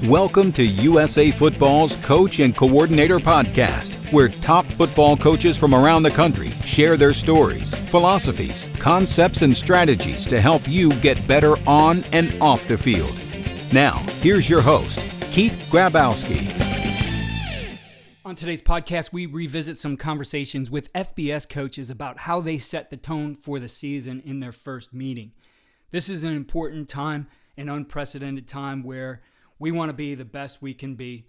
Welcome to USA Football's Coach and Coordinator Podcast, where top football coaches from around the country share their stories, philosophies, concepts, and strategies to help you get better on and off the field. Now, here's your host, Keith Grabowski. On today's podcast, we revisit some conversations with FBS coaches about how they set the tone for the season in their first meeting. This is an important time, an unprecedented time where we want to be the best we can be.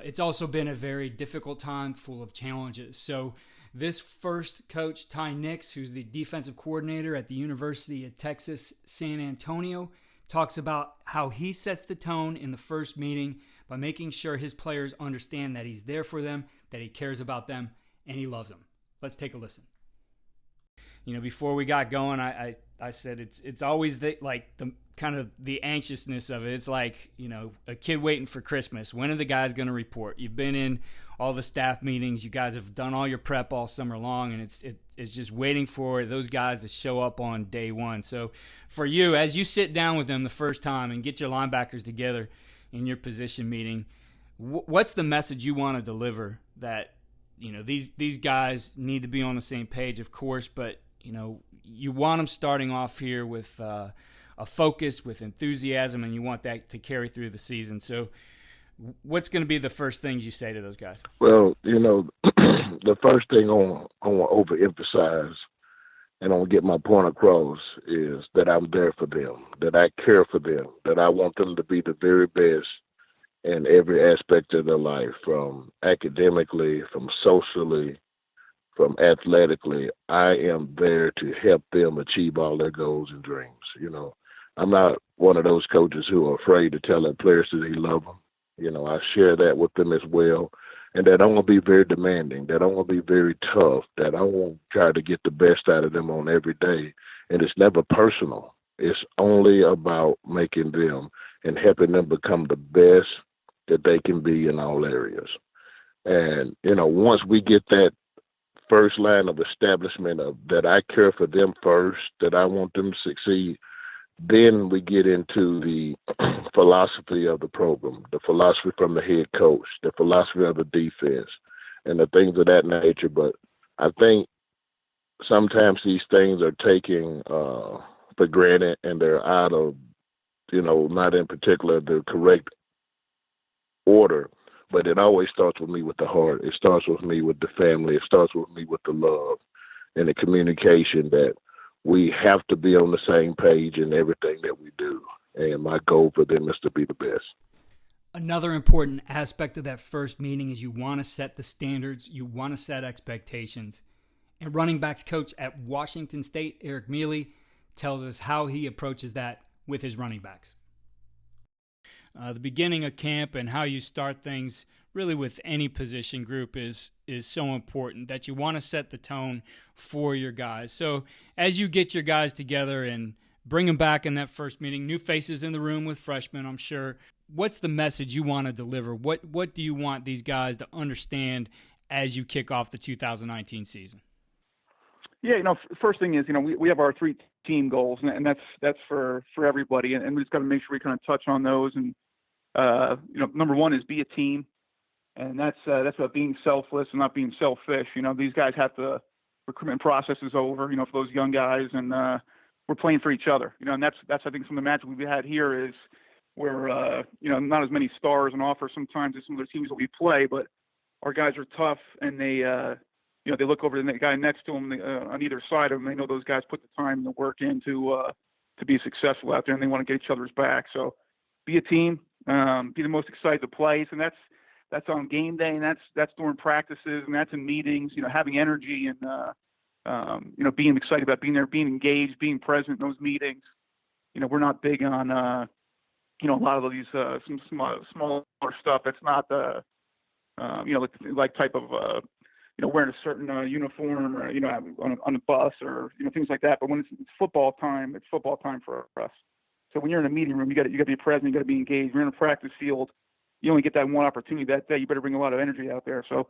It's also been a very difficult time full of challenges. So this first coach, Ty Nix, who's the defensive coordinator at the University of Texas, San Antonio, talks about how he sets the tone in the first meeting by making sure his players understand that he's there for them, that he cares about them, and he loves them. Let's take a listen. You know, before we got going, I said it's always the kind of the anxiousness of it. It's like, you know, a kid waiting for Christmas. When are the guys going to report? You've been in all the staff meetings. You guys have done all your prep all summer long, and it's just waiting for those guys to show up on day one. So for you, as you sit down with them the first time and get your linebackers together in your position meeting, what's the message you want to deliver that, you know, these guys need to be on the same page, of course, but you know, you want them starting off here with a focus, with enthusiasm, and you want that to carry through the season. So what's going to be the first things you say to those guys? Well, you know, the first thing I want to overemphasize and I want to get my point across is that I'm there for them, that I care for them, that I want them to be the very best in every aspect of their life, from academically, from socially, from athletically. I am there to help them achieve all their goals and dreams. You know, I'm not one of those coaches who are afraid to tell their players that they love them. You know, I share that with them as well, and that I'm going to be very demanding, that I'm going to be very tough, that I want to try to get the best out of them on every day. And it's never personal. It's only about making them and helping them become the best that they can be in all areas. And, you know, once we get that first line of establishment of that I care for them first, that I want them to succeed, then we get into the philosophy of the program, the philosophy from the head coach, the philosophy of the defense, and the things of that nature. But I think sometimes these things are taken for granted, and they're out of, you know, not in particular the correct order. But it always starts with me with the heart. It starts with me with the family. It starts with me with the love and the communication, that we have to be on the same page in everything that we do. And my goal for them is to be the best. Another important aspect of that first meeting is you want to set the standards. You want to set expectations. And Runningbacks Coach at Washington State, Eric Mele, tells us how he approaches that with his running backs. The beginning of camp and how you start things really with any position group is so important, that you want to set the tone for your guys. So as you get your guys together and bring them back in that first meeting, new faces in the room with freshmen, I'm sure, what's the message you want to deliver? What do you want these guys to understand as you kick off the 2019 season? Yeah, you know, first thing is, you know, we have our 3 team goals, and that's for everybody, and we just got to make sure we kind of touch on those. And you know, number one is be a team, and that's about being selfless and not being selfish. You know, these guys have the recruitment process is over, you know, for those young guys, and we're playing for each other. You know, and that's I think some of the magic we've had here is we're you know, not as many stars and offers sometimes as some of the teams that we play, but our guys are tough, and they you know, they look over to the guy next to them on either side of them. They know those guys put the time and the work in to be successful out there, and they want to get each other's back. So be a team, be the most excited to play. And that's on game day, and that's during practices, and that's in meetings, you know, having energy and, you know, being excited about being there, being engaged, being present in those meetings. You know, we're not big on, you know, a lot of these some smaller stuff. It's not the, you know, like type of, you know, wearing a certain uniform, or, you know, on a bus, or, you know, things like that. But when it's football time, it's football time for us. So when you're in a meeting room, you got to be present, you got to be engaged. You're in a practice field, you only get that one opportunity that day. You better bring a lot of energy out there. So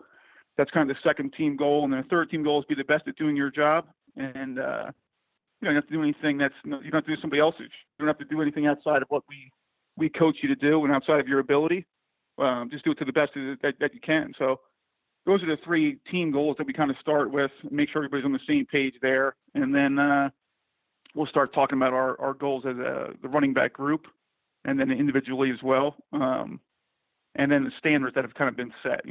that's kind of the second team goal. And then the third team goal is be the best at doing your job. And you don't have to do anything you don't have to do somebody else's. You don't have to do anything outside of what we coach you to do, and outside of your ability, just do it to the best that you can. So those are the 3 team goals that we kind of start with, make sure everybody's on the same page there. And then we'll start talking about our goals as the running back group, and then individually as well. And then the standards that have kind of been set,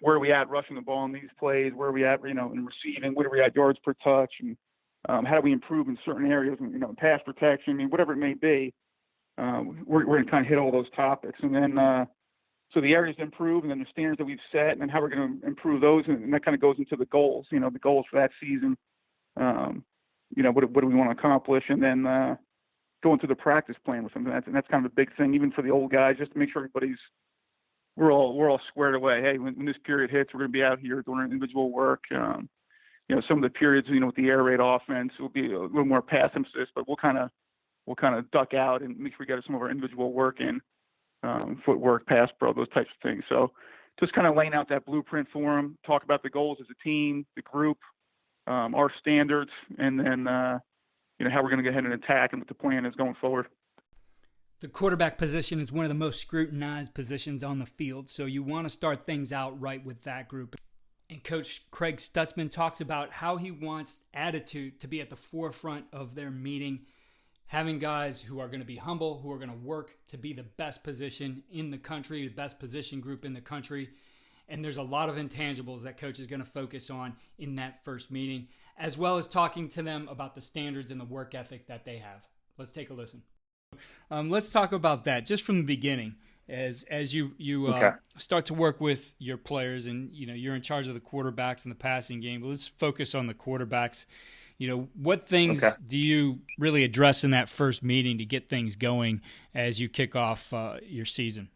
where are we at rushing the ball in these plays? Where are we at, in receiving? Where are we at yards per touch? And how do we improve in certain areas, pass protection, whatever it may be. We're going to kind of hit all those topics. And then so the areas to improve, and then the standards that we've set, and then how we're going to improve those. And that kind of goes into the goals, the goals for that season. What do we want to accomplish? And then go into the practice plan with them. And that's kind of a big thing, even for the old guys, just to make sure we're all squared away. Hey, when this period hits, we're going to be out here doing our individual work. Some of the periods, with the air raid offense will be a little more pass emphasis, but we'll kind of duck out and make sure we get some of our individual work in, footwork, pass pro, those types of things. So just kind of laying out that blueprint for them, talk about the goals as a team, the group, our standards, and then how we're going to go ahead and attack and what the plan is going forward. The quarterback position is one of the most scrutinized positions on the field, so you want to start things out right with that group. And Coach Craig Stutzman talks about how he wants attitude to be at the forefront of their meeting, having guys who are going to be humble, who are going to work to be the best position in the country, the best position group in the country. And there's a lot of intangibles that Coach is going to focus on in that first meeting, as well as talking to them about the standards and the work ethic that they have. Let's take a listen. Let's talk about that just from the beginning. As you start to work with your players, and you're in charge of the quarterbacks and the passing game. But let's focus on the quarterbacks. What things do you really address in that first meeting to get things going as you kick off your season?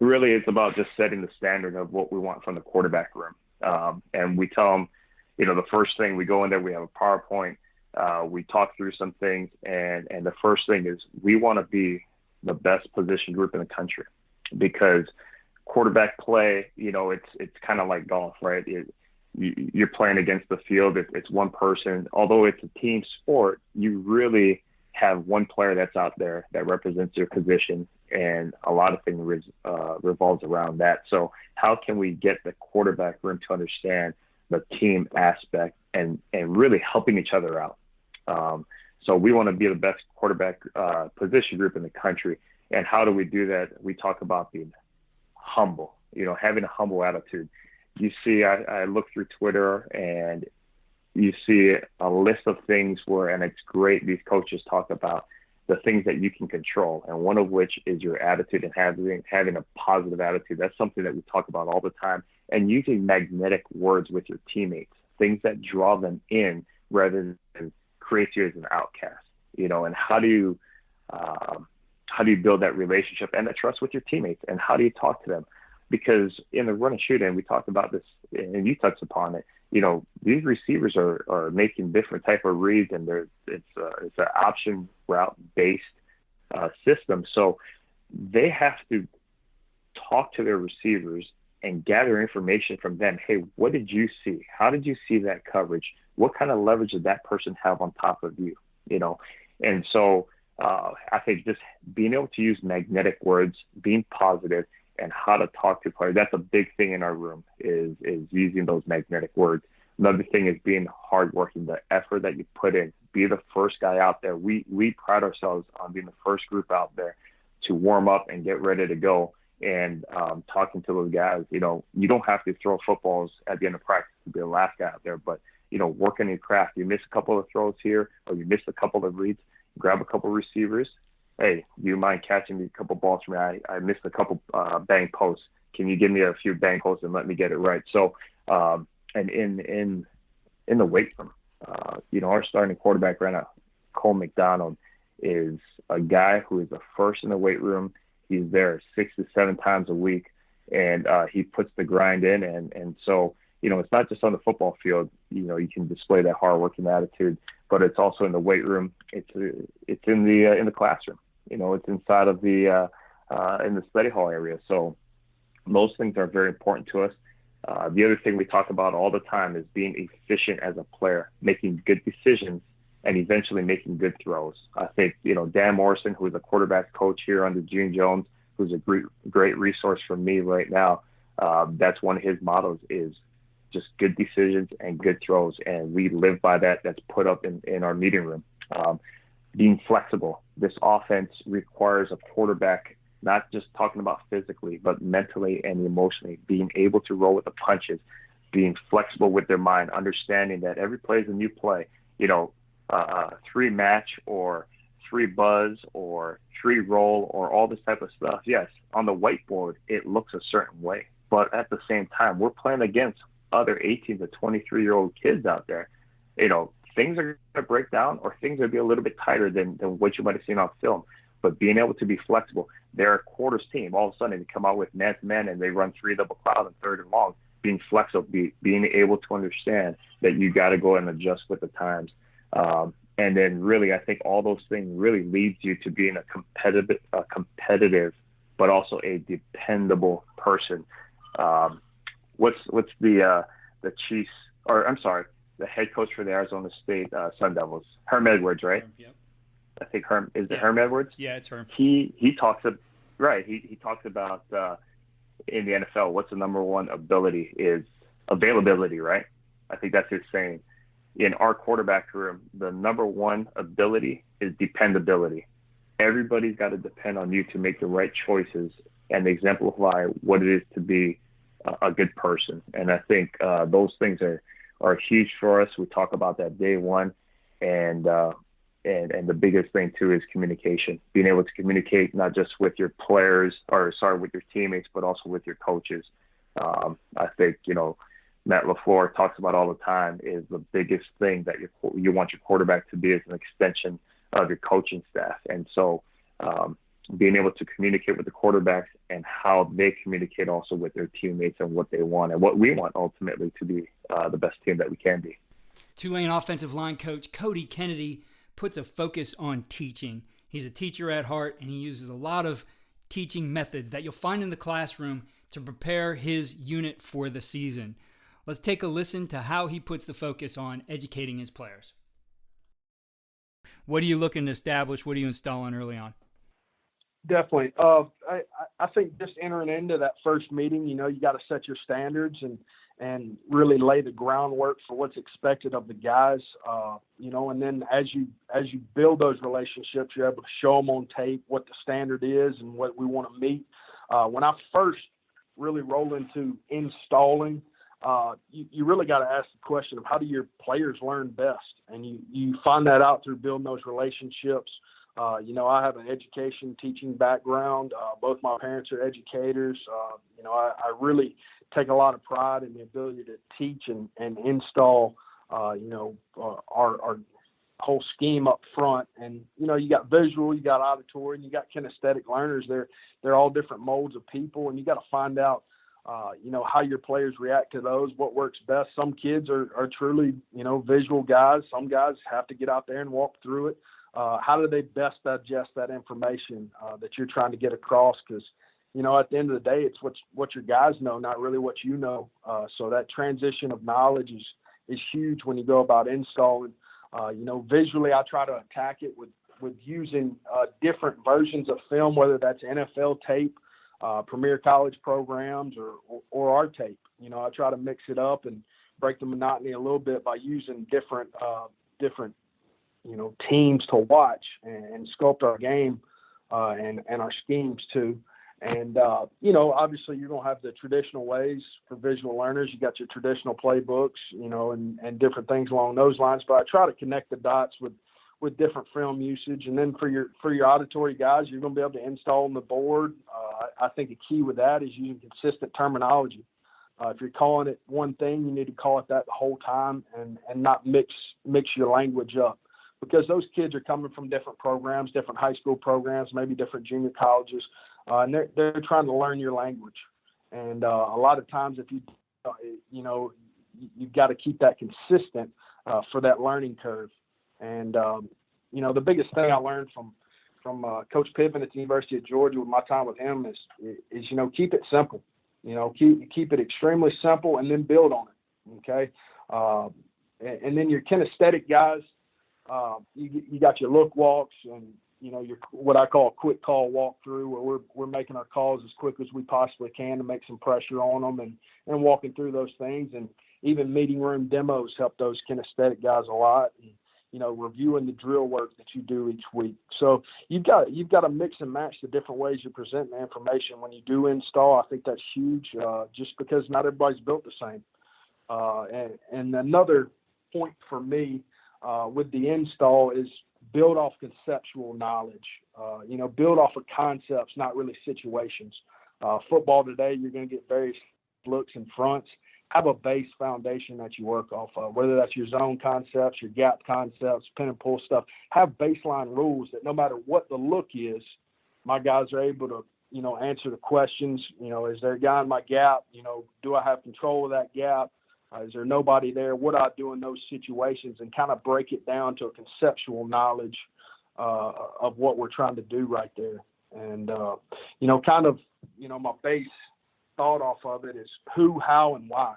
Really, it's about just setting the standard of what we want from the quarterback room. And we tell them, the first thing we go in there, we have a PowerPoint. We talk through some things, and the first thing is we want to be the best position group in the country, because quarterback play, it's kind of like golf, right? You're playing against the field. It's one person. Although it's a team sport, you really have one player that's out there that represents your position, and a lot of things revolves around that. So how can we get the quarterback room to understand the team aspect and really helping each other out? So we want to be the best quarterback position group in the country. And how do we do that? We talk about being humble, having a humble attitude. You see, I look through Twitter and you see a list of things and it's great, these coaches talk about the things that you can control. And one of which is your attitude and having a positive attitude. That's something that we talk about all the time. And using magnetic words with your teammates, things that draw them in rather than create you as an outcast, and how do you build that relationship and that trust with your teammates, and how do you talk to them? Because in the run and shoot, and we talked about this and you touched upon it, these receivers are making different type of reads, and it's an option route based system. So they have to talk to their receivers and gather information from them. Hey, what did you see? How did you see that coverage? What kind of leverage did that person have on top of you? And so I think just being able to use magnetic words, being positive, and how to talk to players, that's a big thing in our room is using those magnetic words. Another thing is being hardworking, the effort that you put in, be the first guy out there. We pride ourselves on being the first group out there to warm up and get ready to go. And talking to those guys, you don't have to throw footballs at the end of practice to be the last guy out there, but, working your craft. You miss a couple of throws here, or you miss a couple of reads, grab a couple of receivers. Hey, do you mind catching me a couple balls from me? I missed a couple bang posts. Can you give me a few bang posts and let me get it right? So, and in the weight room, our starting quarterback right now, Cole McDonald, is a guy who is the first in the weight room. He's there 6 to 7 times a week, and he puts the grind in. And so, it's not just on the football field. You can display that hard-working attitude, but it's also in the weight room. It's in the classroom. It's inside of the in the study hall area. So those things are very important to us. The other thing we talk about all the time is being efficient as a player, making good decisions and eventually making good throws. I think, Dan Morrison, who is a quarterback coach here under Gene Jones, who's a great resource for me right now, that's one of his mottos is just good decisions and good throws. And we live by that. That's put up in our meeting room. Being flexible. This offense requires a quarterback, not just talking about physically, but mentally and emotionally, being able to roll with the punches, being flexible with their mind, understanding that every play is a new play. 3 match or 3 buzz or 3 roll or all this type of stuff. Yes, on the whiteboard, it looks a certain way. But at the same time, we're playing against other 18 to 23-year-old kids out there. Things are going to break down or things are going to be a little bit tighter than what you might have seen on film. But being able to be flexible, they're a quarters team. All of a sudden, they come out with man-to-man and they run 3 double cloud and 3rd and long. Being flexible, being able to understand that you got to go and adjust with the times. And then really, I think all those things really leads you to being a competitive, but also a dependable person. What's the Chiefs, or I'm sorry, the head coach for the Arizona State Sun Devils, Herm Edwards, right? Yep. I think Herm Edwards. Yeah, it's Herm. He talks about in the NFL, what's the number one ability is availability, right? I think that's his saying. In our quarterback room, the number one ability is dependability. Everybody's got to depend on you to make the right choices and exemplify what it is to be a good person. And I think those things are huge for us. We talk about that day one, and the biggest thing too is communication. Being able to communicate not just with your with your teammates, but also with your coaches. I think Matt LaFleur talks about all the time is the biggest thing that you want your quarterback to be as an extension of your coaching staff. And so being able to communicate with the quarterbacks and how they communicate also with their teammates and what they want and what we want ultimately to be the best team that we can be. Tulane offensive line coach Cody Kennedy puts a focus on teaching. He's a teacher at heart, and he uses a lot of teaching methods that you'll find in the classroom to prepare his unit for the season. Let's take a listen to how he puts the focus on educating his players. What are you looking to establish? What are you installing early on? Definitely. I think just entering into that first meeting, you got to set your standards and really lay the groundwork for what's expected of the guys, and then as you build those relationships, you're able to show them on tape what the standard is and what we want to meet. When I first really roll into installing, you really got to ask the question of how do your players learn best? And you find that out through building those relationships. I have an education teaching background. Both my parents are educators. I really take a lot of pride in the ability to teach and install, our whole scheme up front. And, you got visual, you got auditory, and you got kinesthetic learners. They're all different molds of people, and you got to find out, how your players react to those, what works best. Some kids are truly, visual guys. Some guys have to get out there and walk through it. How do they best digest that information that you're trying to get across? Because, at the end of the day, it's what your guys know, not really what you know. So that transition of knowledge is huge when you go about installing. Visually, I try to attack it with using different versions of film, whether that's NFL tape, premier college programs, or our tape. I try to mix it up and break the monotony a little bit by using different teams to watch and sculpt our game and our schemes too. And, obviously you're going to have the traditional ways for visual learners. You got your traditional playbooks, and different things along those lines. But I try to connect the dots with different film usage. And then for your auditory guys, you're going to be able to install on the board. I think a key with that is using consistent terminology. If you're calling it one thing, you need to call it that the whole time and not mix your language up. Because those kids are coming from different programs, different high school programs, maybe different junior colleges, and they're trying to learn your language. And a lot of times, if you've got to keep that consistent for that learning curve. And the biggest thing I learned from Coach Piven at the University of Georgia with my time with him is keep it simple. Keep it extremely simple and then build on it. Okay, and then your kinesthetic guys. You got your look walks and, your what I call a quick call walkthrough, where we're making our calls as quick as we possibly can to make some pressure on them and walking through those things. And even meeting room demos help those kinesthetic guys a lot. And, reviewing the drill work that you do each week. So you've got to mix and match the different ways you present the information when you do install. I think that's huge, just because not everybody's built the same. And another point for me with the install is build off conceptual knowledge. Build off of concepts, not really situations. Football today, you're going to get various looks and fronts. Have a base foundation that you work off of, whether that's your zone concepts, your gap concepts, pin and pull stuff. Have baseline rules that no matter what the look is, my guys are able to, answer the questions. Is there a guy in my gap? Do I have control of that gap? Is there nobody there? What do I do in those situations? And kind of break it down to a conceptual knowledge of what we're trying to do right there. And, my base thought off of it is who, how, and why.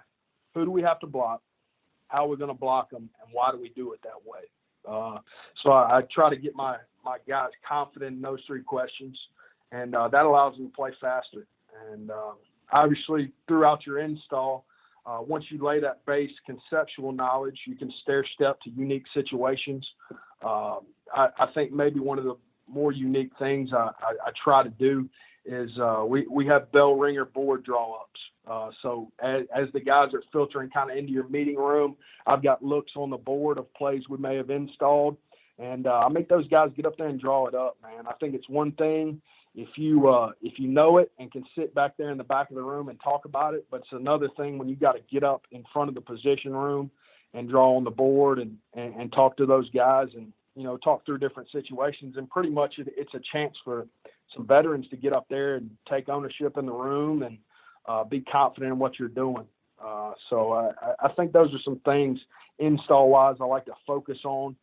Who do we have to block? How are we going to block them? And why do we do it that way? So I try to get my guys confident in those three questions, and that allows them to play faster. And obviously, throughout your install, once you lay that base conceptual knowledge, you can stair-step to unique situations. I think maybe one of the more unique things I try to do is we have bell ringer board draw-ups. So as the guys are filtering kind of into your meeting room, I've got looks on the board of plays we may have installed, and I make those guys get up there and draw it up, man. I think it's one thing if you know it and can sit back there in the back of the room and talk about it, but it's another thing when you got to get up in front of the position room and draw on the board and talk to those guys and, talk through different situations. And pretty much it's a chance for some veterans to get up there and take ownership in the room and be confident in what you're doing. So I think those are some things install-wise I like to focus on,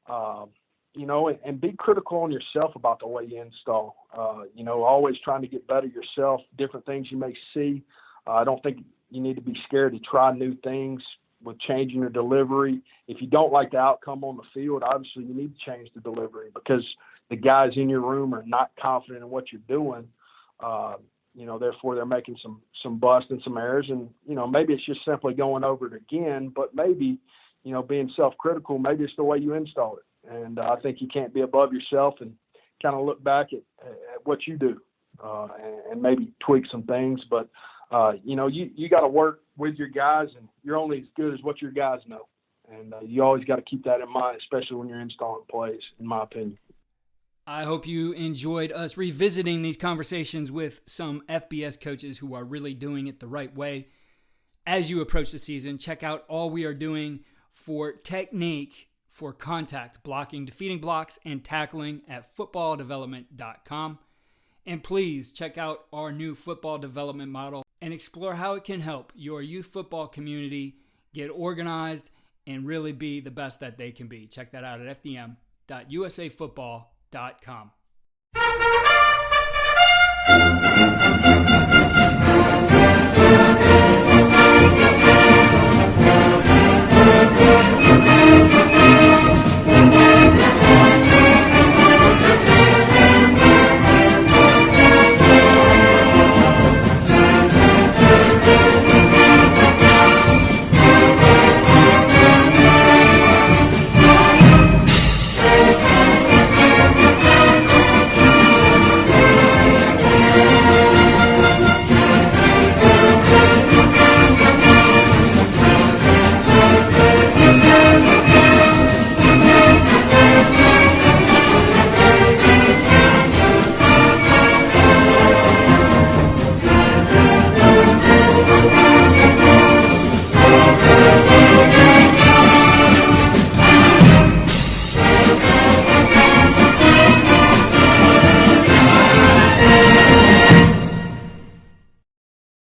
and be critical on yourself about the way you install. Always trying to get better yourself, different things you may see. I don't think you need to be scared to try new things with changing your delivery. If you don't like the outcome on the field, obviously you need to change the delivery because the guys in your room are not confident in what you're doing. Therefore they're making some busts and some errors, and, maybe it's just simply going over it again, but maybe, being self-critical, maybe it's the way you install it. And I think you can't be above yourself and kind of look back at what you do and maybe tweak some things. But, you got to work with your guys, and you're only as good as what your guys know. And you always got to keep that in mind, especially when you're installing plays, in my opinion. I hope you enjoyed us revisiting these conversations with some FBS coaches who are really doing it the right way. As you approach the season, check out all we are doing for technique, for contact, blocking, defeating blocks, and tackling at footballdevelopment.com. And please check out our new football development model and explore how it can help your youth football community get organized and really be the best that they can be. Check that out at fdm.usafootball.com.